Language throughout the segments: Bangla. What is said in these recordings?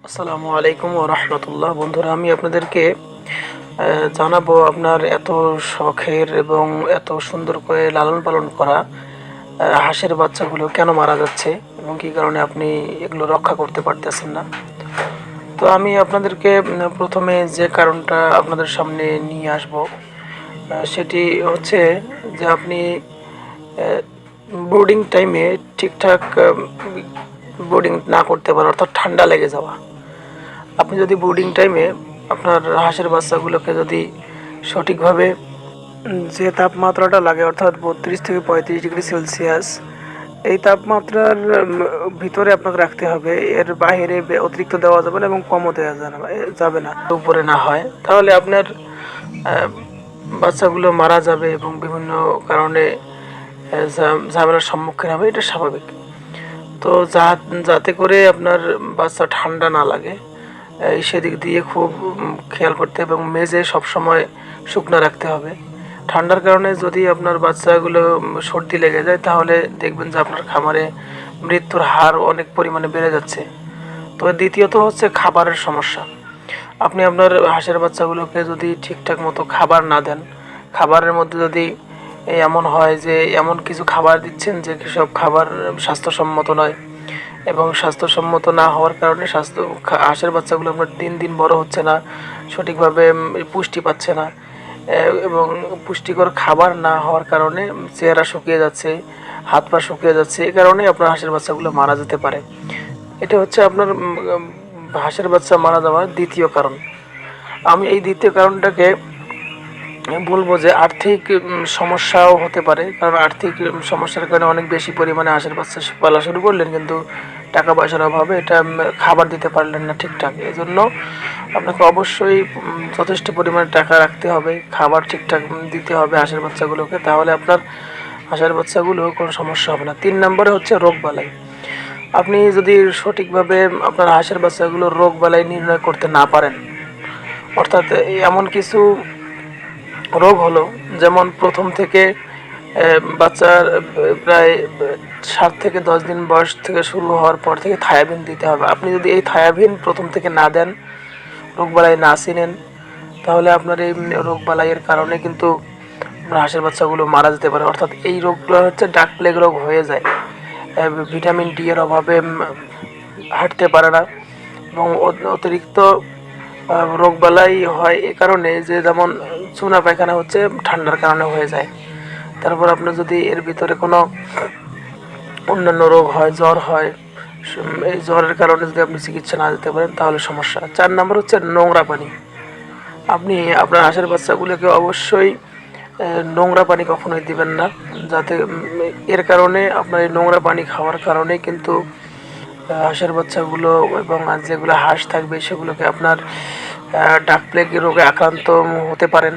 আসসালামু আলাইকুম ওয়া রাহমাতুল্লাহ। বন্ধুরা, আমি আপনাদেরকে জানাবো আপনার এত শখের এবং এত সুন্দর করে লালন পালন করা হাঁসের বাচ্চাগুলো কেন মারা যাচ্ছে এবং কী কারণে আপনি এগুলো রক্ষা করতে পারতেছেন না। তো আমি আপনাদেরকে প্রথমে যে কারণটা আপনাদের সামনে নিয়ে আসব সেটি হচ্ছে যে আপনি ব্রুডিং টাইমে ঠিকঠাক ব্রুডিং না করতে পারেন, অর্থাৎ ঠান্ডা লেগে যাওয়া। আপনি যদি ব্রুডিং টাইমে আপনার হাঁসের বাচ্চাগুলোকে যদি সঠিকভাবে যে তাপমাত্রাটা লাগে, অর্থাৎ 32 থেকে 35 ডিগ্রি সেলসিয়াস, এই তাপমাত্রার ভিতরে আপনাকে রাখতে হবে। এর বাইরে অতিরিক্ত দেওয়া যাবে না এবং কমও দেওয়া যাবে না, উপরে না হয়, তাহলে আপনার বাচ্চাগুলো মারা যাবে এবং বিভিন্ন কারণে ঝামেলার সম্মুখীন হবে। এটা স্বাভাবিক। তো যাতে করে আপনার বাচ্চা ঠান্ডা না লাগে সেদিক দিয়ে খুব খেয়াল করতে এবং মেজে সবসময় শুকনো রাখতে হবে। ঠান্ডার কারণে যদি আপনার বাচ্চাগুলো সর্দি লেগে যায় তাহলে দেখবেন যে আপনার খামারে মৃত্যুর হার অনেক পরিমাণে বেড়ে যাচ্ছে। তো দ্বিতীয়ত হচ্ছে খাবারের সমস্যা। আপনি আপনার হাঁসের বাচ্চাগুলোকে যদি ঠিকঠাক মতো খাবার না দেন, খাবারের মধ্যে যদি এমন হয় যে এমন কিছু খাবার দিচ্ছেন যে সব খাবার স্বাস্থ্যসম্মত নয় এবং স্বাস্থ্যসম্মত না হওয়ার কারণে হাঁসের বাচ্চাগুলো আপনার দিন দিন বড় হচ্ছে না, সঠিকভাবে পুষ্টি পাচ্ছে না এবং পুষ্টিকর খাবার না হওয়ার কারণে চেহারা শুকিয়ে যাচ্ছে, হাত পা শুকিয়ে যাচ্ছে। এই কারণে আপনার হাঁসের বাচ্চাগুলো মারা যেতে পারে। এটা হচ্ছে আপনার হাঁসের বাচ্চা মারা যাওয়ার দ্বিতীয় কারণ। আমি এই দ্বিতীয় কারণটাকে বলবো যে আর্থিক সমস্যাও হতে পারে, কারণ আর্থিক সমস্যার কারণে অনেক বেশি পরিমাণে হাঁসের বাচ্চা পালা শুরু করলেন, কিন্তু টাকা পয়সার অভাবে এটা খাবার দিতে পারলেন না ঠিকঠাক। এই জন্য আপনাকে অবশ্যই যথেষ্ট পরিমাণে টাকা রাখতে হবে, খাবার ঠিকঠাক দিতে হবে হাঁসের বাচ্চাগুলোকে, তাহলে আপনার হাঁসের বাচ্চাগুলো কোনো সমস্যা হবে না। 3 নম্বরে হচ্ছে রোগবালাই। আপনি যদি সঠিকভাবে আপনার হাঁসের বাচ্চাগুলোর রোগবালাই নির্ণয় করতে না পারেন, অর্থাৎ এমন কিছু রোগ হলো, যেমন প্রথম থেকে বাচ্চার প্রায় 7 থেকে 10 দিন বয়স থেকে শুরু হওয়ার পর থেকে থায়াবিন দিতে হবে। আপনি যদি এই থায়াবিন প্রথম থেকে না দেন, রোগবালাই না চিনেন, তাহলে আপনার এই রোগবালাইয়ের কারণে কিন্তু আপনার হাঁসের বাচ্চাগুলো মারা যেতে পারে। অর্থাৎ এই রোগগুলো হচ্ছে ডাক প্লেগ রোগ হয়ে যায়। ভিটামিন ডি এর অভাবে হাঁটতে পারে না এবং অতিরিক্ত রোগবালাই হয় এ কারণে যে, যেমন চুনা পায়খানা হচ্ছে ঠান্ডার কারণে হয়ে যায়। তারপর আপনার যদি এর ভিতরে কোনো অন্যান্য রোগ হয়, জ্বর হয়, এই জ্বরের কারণে যদি আপনি চিকিৎসা না দিতে পারেন তাহলে সমস্যা। 4 নম্বর হচ্ছে নোংরা পানি। আপনি আপনার হাঁসের বাচ্চাগুলোকে অবশ্যই নোংরা পানি কখনোই দিবেন না, যাতে এর কারণে আপনার এই নোংরা পানি খাওয়ার কারণে কিন্তু হাঁসের বাচ্চাগুলো এবং যেগুলো হাঁস থাকবে সেগুলোকে আপনার ডাক প্লেগ রোগে আক্রান্ত হতে পারেন।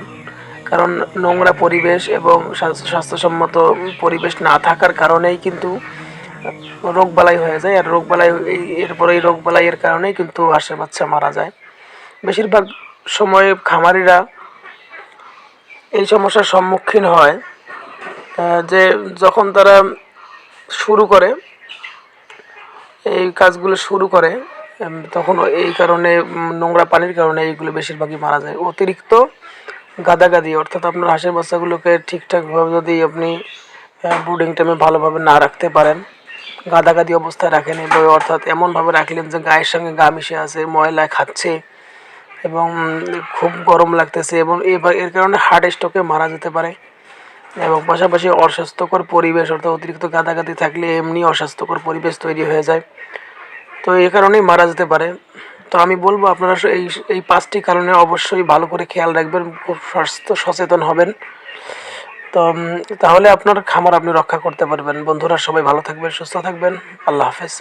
কারণ নোংরা পরিবেশ এবং স্বাস্থ্যসম্মত পরিবেশ না থাকার কারণেই কিন্তু রোগবালাই হয়ে যায়, আর রোগবালাই এরপরে এই রোগবালাইয়ের কারণেই কিন্তু হাঁসের বাচ্চা মারা যায়। বেশিরভাগ সময়ে খামারিরা এই সমস্যার সম্মুখীন হয় যে যখন তারা শুরু করে এই কাজগুলো শুরু করে তখন এই কারণে নোংরা পানির কারণে এইগুলো বেশিরভাগই মারা যায়। অতিরিক্ত গাদাগাদি, অর্থাৎ আপনার হাঁসের বাচ্চাগুলোকে ঠিকঠাকভাবে যদি আপনি ব্রুডিং টাইমে ভালোভাবে না রাখতে পারেন, গাদাগাদি অবস্থায় রাখেন, অর্থাৎ এমনভাবে রাখলেন যে গায়ের সঙ্গে গা মিশে আছে, ময়লা খাচ্ছে এবং খুব গরম লাগতেছে এবং এর কারণে হার্ট স্ট্রোকে মারা যেতে পারে। এবং পাশাপাশি অস্বাস্থ্যকর পরিবেশ, অর্থাৎ অতিরিক্ত গাদাগাদি থাকলে এমনি অস্বাস্থ্যকর পরিবেশ তৈরি হয়ে যায়, তো এই কারণেই মারা যেতে পারে। তো আমি বলবো আপনারা এই 5টি কারণে অবশ্যই ভালো করে খেয়াল রাখবেন, খুব স্বাস্থ্য সচেতন হবেন। তো তাহলে আপনার খামার আপনি রক্ষা করতে পারবেন। বন্ধুরা, সবাই ভালো থাকবেন, সুস্থ থাকবেন। আল্লাহ হাফেজ।